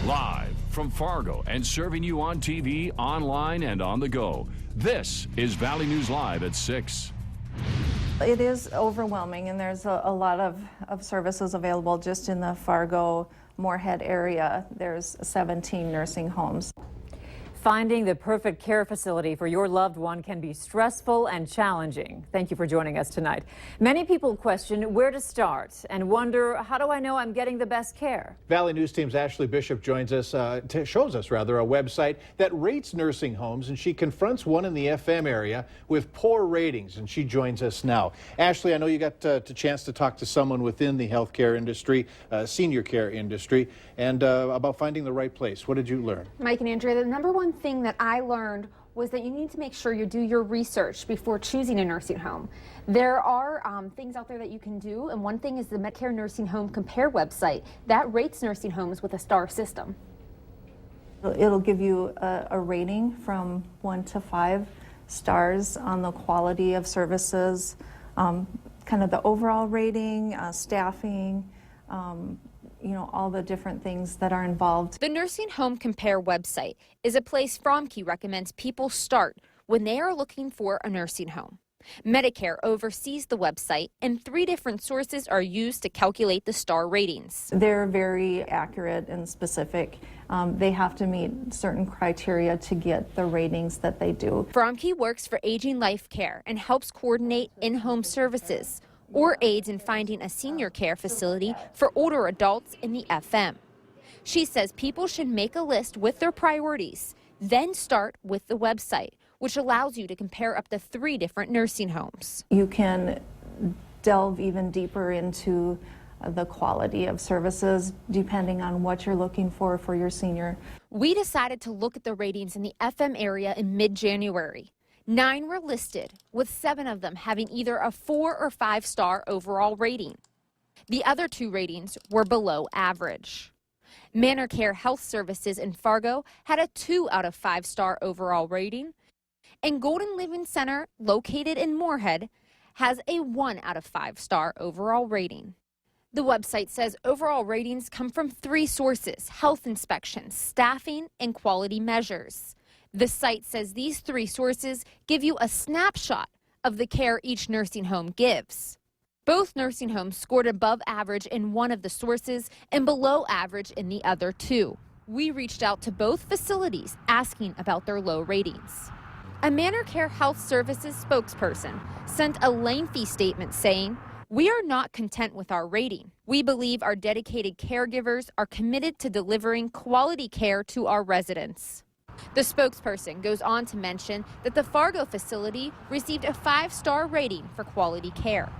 Live from Fargo and serving you on TV, online, and on the go. This is Valley News Live at 6. It is overwhelming, and there's a lot of services available just in the Fargo-Moorhead area. There's 17 nursing homes. Finding the perfect care facility for your loved one can be stressful and challenging. Thank you for joining us tonight. Many people question where to start and wonder, how do I know I'm getting the best care? Valley News Team's Ashley Bishop joins us, shows us a website that rates nursing homes, and she confronts one in the FM area with poor ratings, and she joins us now. Ashley, I know you got a chance to talk to someone within the healthcare industry, senior care industry, and about finding the right place. What did you learn? Mike and Andrea, the number one thing that I learned was that you need to make sure you do your research before choosing a nursing home. There are things out there that you can do, and one thing is the Medicare Nursing Home Compare website that rates nursing homes with a star system. It'll give you a rating from 1 to 5 stars on the quality of services, kind of the overall rating, staffing, you know, all the different things that are involved. The Nursing Home Compare website is a place Fromke recommends people start when they are looking for a nursing home. Medicare oversees the website, and 3 different sources are used to calculate the star ratings. They're very accurate and specific. They have to meet certain criteria to get the ratings that they do. Fromke works for Aging Life Care and helps coordinate in-home services or aids in finding a senior care facility for older adults in the FM. She says people should make a list with their priorities, then start with the website, which allows you to compare up to 3 different nursing homes. You can delve even deeper into the quality of services depending on what you're looking for your senior. We decided to look at the ratings in the FM area in mid-January. 9 were listed, with 7 of them having either a 4 or 5 star overall rating. The other 2 ratings were below average. Manor Care Health Services in Fargo had a 2 out of 5 star overall rating, and Golden Living Center, located in Moorhead, has a 1 out of 5 star overall rating. The website says overall ratings come from 3 sources: health inspections, staffing, and quality measures. The site says these 3 sources give you a snapshot of the care each nursing home gives. Both nursing homes scored above average in one of the sources and below average in the other 2. We reached out to both facilities asking about their low ratings. A Manor Care Health Services spokesperson sent a lengthy statement saying, "We are not content with our rating. We believe our dedicated caregivers are committed to delivering quality care to our residents." The spokesperson goes on to mention that the Fargo facility received a 5-star rating for quality care.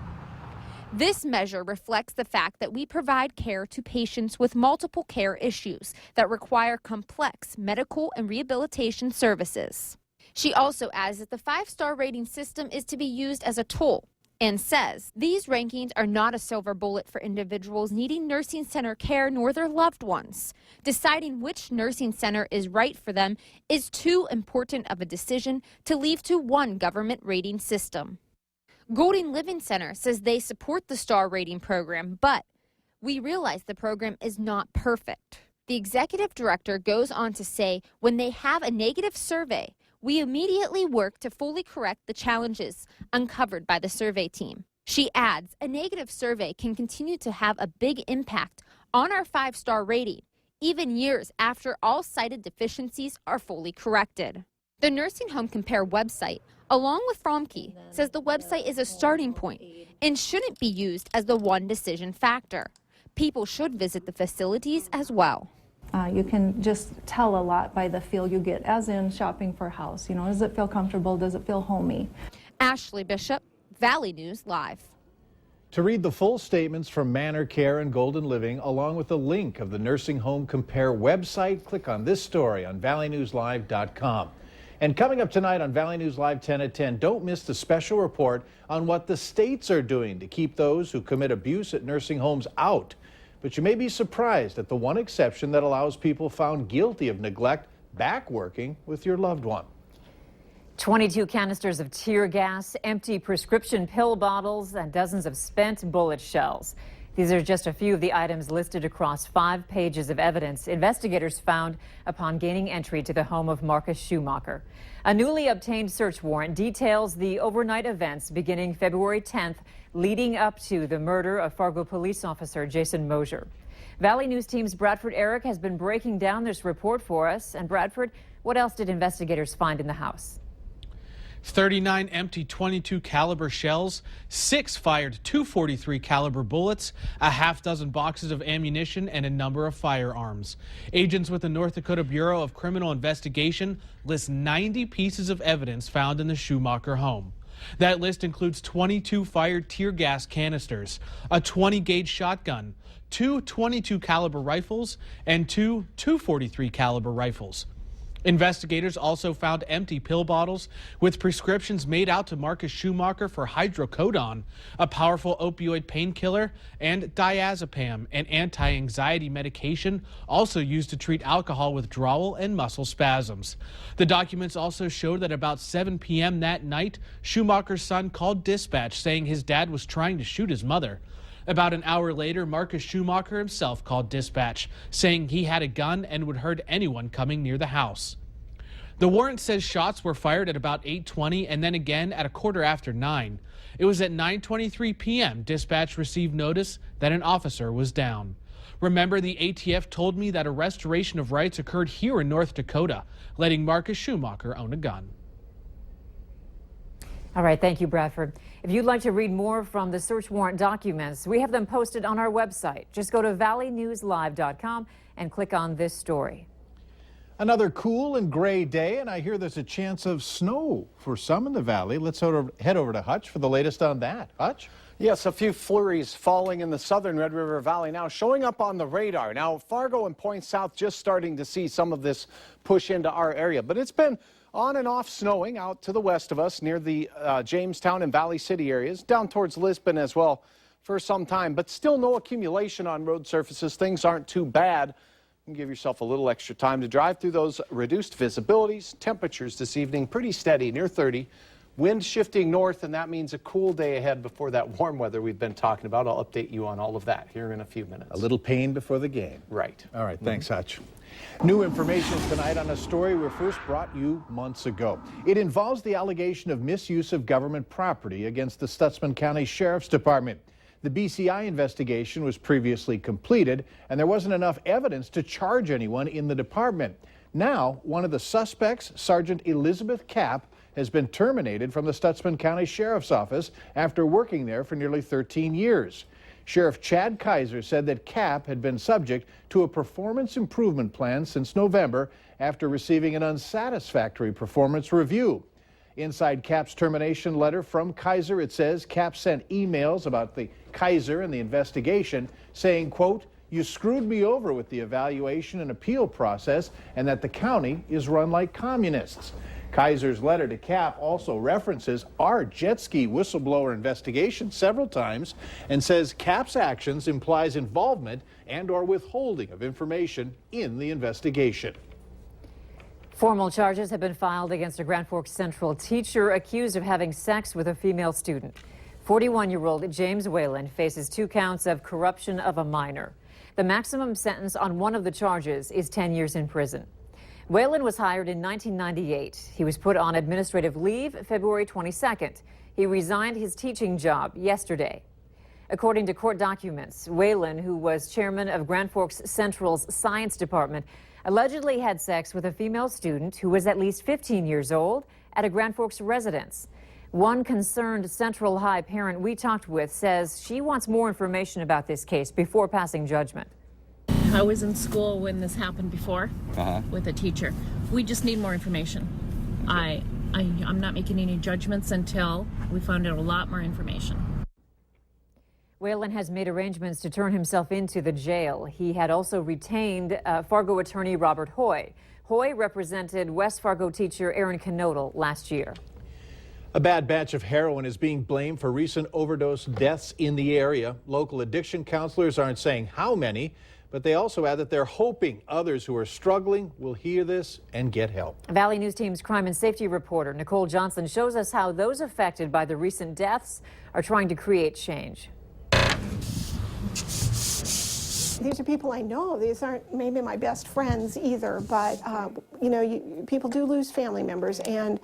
This measure reflects the fact that we provide care to patients with multiple care issues that require complex medical and rehabilitation services. She also adds that the 5-star rating system is to be used as a tool, and says these rankings are not a silver bullet for individuals needing nursing center care nor their loved ones. Deciding which nursing center is right for them is too important of a decision to leave to one government rating system. Golden Living Center says they support the star rating program, but we realize the program is not perfect. The executive director goes on to say when they have a negative survey, we immediately work to fully correct the challenges uncovered by the survey team. She adds, a negative survey can continue to have a big impact on our 5-star rating, even years after all cited deficiencies are fully corrected. The Nursing Home Compare website, along with Fromke, says the website is a starting point and shouldn't be used as the one decision factor. People should visit the facilities as well. You can just tell a lot by the feel you get, as in shopping for a house. You know, does it feel comfortable? Does it feel homey? Ashley Bishop, Valley News Live. To read the full statements from Manor Care and Golden Living, along with a link of the Nursing Home Compare website, click on this story on valleynewslive.com. And coming up tonight on Valley News Live 10 at 10, don't miss the special report on what the states are doing to keep those who commit abuse at nursing homes out. But you may be surprised at the one exception that allows people found guilty of neglect back working with your loved one. 22 canisters of tear gas, empty prescription pill bottles, and dozens of spent bullet shells. These are just a few of the items listed across 5 pages of evidence investigators found upon gaining entry to the home of Marcus Schumacher. A newly obtained search warrant details the overnight events beginning February 10th, leading up to the murder of Fargo police officer Jason Mosier. Valley News Team's Bradford Eric has been breaking down this report for us. And Bradford, what else did investigators find in the house? 39 empty .22 caliber shells, 6 fired .243 caliber bullets, a half-dozen boxes of ammunition, and a number of firearms. Agents with the North Dakota Bureau of Criminal Investigation list 90 pieces of evidence found in the Schumacher home. That list includes 22 fired tear gas canisters, a 20-gauge shotgun, 2 .22 caliber rifles, and 2 .243 caliber rifles. Investigators also found empty pill bottles with prescriptions made out to Marcus Schumacher for hydrocodone, a powerful opioid painkiller, and diazepam, an anti-anxiety medication also used to treat alcohol withdrawal and muscle spasms. The documents also showed that about 7 p.m. that night, Schumacher's son called dispatch saying his dad was trying to shoot his mother. About an hour later, Marcus Schumacher himself called dispatch, saying he had a gun and would hurt anyone coming near the house. The warrant says shots were fired at about 8:20 and then again at 9:15. It was at 9:23 p.m. dispatch received notice that an officer was down. Remember, the ATF told me that a restoration of rights occurred here in North Dakota, letting Marcus Schumacher own a gun. All right, thank you, Bradford. If you'd like to read more from the search warrant documents, we have them posted on our website. Just go to valleynewslive.com and click on this story. Another cool and gray day, and I hear there's a chance of snow for some in the valley. Let's head over to Hutch for the latest on that. Hutch? Yes, a few flurries falling in the southern Red River Valley now, showing up on the radar. Now, Fargo and Point South just starting to see some of this push into our area, but it's been on and off snowing out to the west of us near the Jamestown and Valley City areas, down towards Lisbon as well for some time, but still no accumulation on road surfaces. Things aren't too bad. You can give yourself a little extra time to drive through those reduced visibilities. Temperatures this evening pretty steady, near 30. Wind shifting north, and that means a cool day ahead before that warm weather we've been talking about. I'll update you on all of that here in a few minutes. A little pain before the game. Right. All right, thanks, Hutch. New information tonight on a story we first brought you months ago. It involves the allegation of misuse of government property against the Stutsman County Sheriff's Department. The BCI investigation was previously completed, and there wasn't enough evidence to charge anyone in the department. Now, one of the suspects, Sergeant Elizabeth Kapp, has been terminated from the Stutsman County Sheriff's Office after working there for nearly 13 years. Sheriff Chad Kaiser said that Kapp had been subject to a performance improvement plan since November after receiving an unsatisfactory performance review. Inside Kapp's termination letter from Kaiser, it says Kapp sent emails about the Kaiser and the investigation saying, quote, "You screwed me over with the evaluation and appeal process, and that the county is run like communists." Kaiser's letter to Kapp also references our jet ski whistleblower investigation several times and says Kapp's actions implies involvement and or withholding of information in the investigation. Formal charges have been filed against a Grand Forks Central teacher accused of having sex with a female student. 41-year-old James Whalen faces 2 counts of corruption of a minor. The maximum sentence on one of the charges is 10 years in prison. Whalen was hired in 1998. He was put on administrative leave February 22nd. He resigned his teaching job yesterday. According to court documents, Whalen, who was chairman of Grand Forks Central's science department, allegedly had sex with a female student who was at least 15 years old at a Grand Forks residence. One concerned Central High parent we talked with says she wants more information about this case before passing judgment. I was in school when this happened before with a teacher. We just need more information. I'm not making any judgments until we find out a lot more information. Whalen has made arrangements to turn himself into the jail. He had also retained Fargo attorney Robert Hoy. Hoy represented West Fargo teacher Aaron Knodel last year. A bad batch of heroin is being blamed for recent overdose deaths in the area. Local addiction counselors aren't saying how many, but they also add that they're hoping others who are struggling will hear this and get help. Valley News Team's crime and safety reporter Nicole Johnson shows us how those affected by the recent deaths are trying to create change. These are people I know. These aren't maybe my best friends either, but you know, people do lose family members, and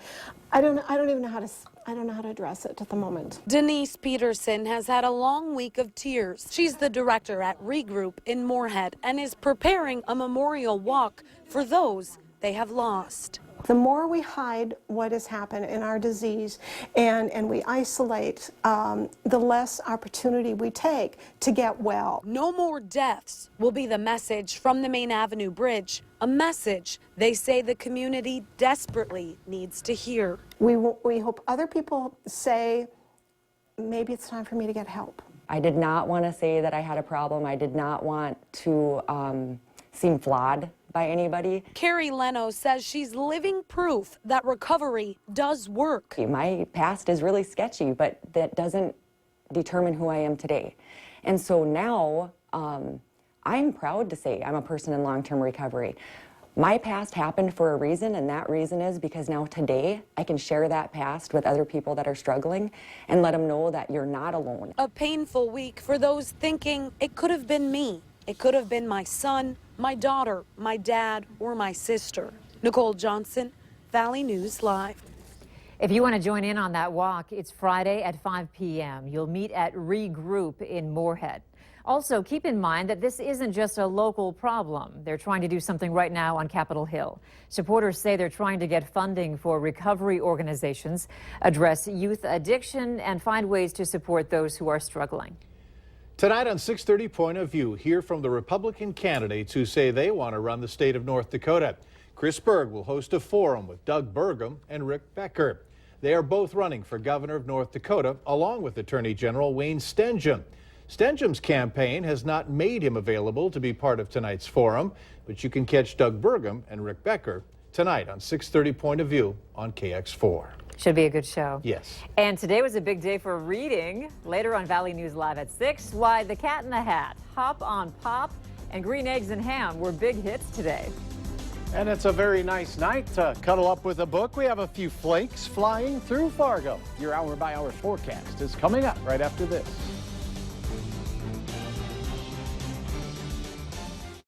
I don't even know how to address it at the moment. Denise Peterson has had a long week of tears. She's the director at Regroup in Moorhead and is preparing a memorial walk for those they have lost. The more we hide what has happened in our disease and we isolate, the less opportunity we take to get well. No more deaths will be the message from the Main Avenue Bridge, a message they say the community desperately needs to hear. We hope other people say, maybe it's time for me to get help. I did not want to say that I had a problem. I did not want to seem flawed by anybody. Carrie Leno says she's living proof that recovery does work. My past is really sketchy, but that doesn't determine who I am today. And so now I'm proud to say I'm a person in long-term recovery. My past happened for a reason, and that reason is because now today I can share that past with other people that are struggling and let them know that you're not alone. A painful week for those thinking it could have been me. It could have been my son, my daughter, my dad, or my sister. Nicole Johnson, Valley News Live. If you want to join in on that walk, it's Friday at 5 p.m. You'll meet at Regroup in Moorhead. Also, keep in mind that this isn't just a local problem. They're trying to do something right now on Capitol Hill. Supporters say they're trying to get funding for recovery organizations, address youth addiction, and find ways to support those who are struggling. Tonight on 6:30 Point of View, hear from the Republican candidates who say they want to run the state of North Dakota. Chris Berg will host a forum with Doug Burgum and Rick Becker. They are both running for governor of North Dakota, along with Attorney General Wayne Stenjum. Stenjum's campaign has not made him available to be part of tonight's forum, but you can catch Doug Burgum and Rick Becker tonight on 6:30 Point of View on KX4. Should be a good show. Yes. And today was a big day for reading. Later on Valley News Live at 6, why The Cat in the Hat, Hop on Pop, and Green Eggs and Ham were big hits today. And it's a very nice night to cuddle up with a book. We have a few flakes flying through Fargo. Your hour-by-hour forecast is coming up right after this.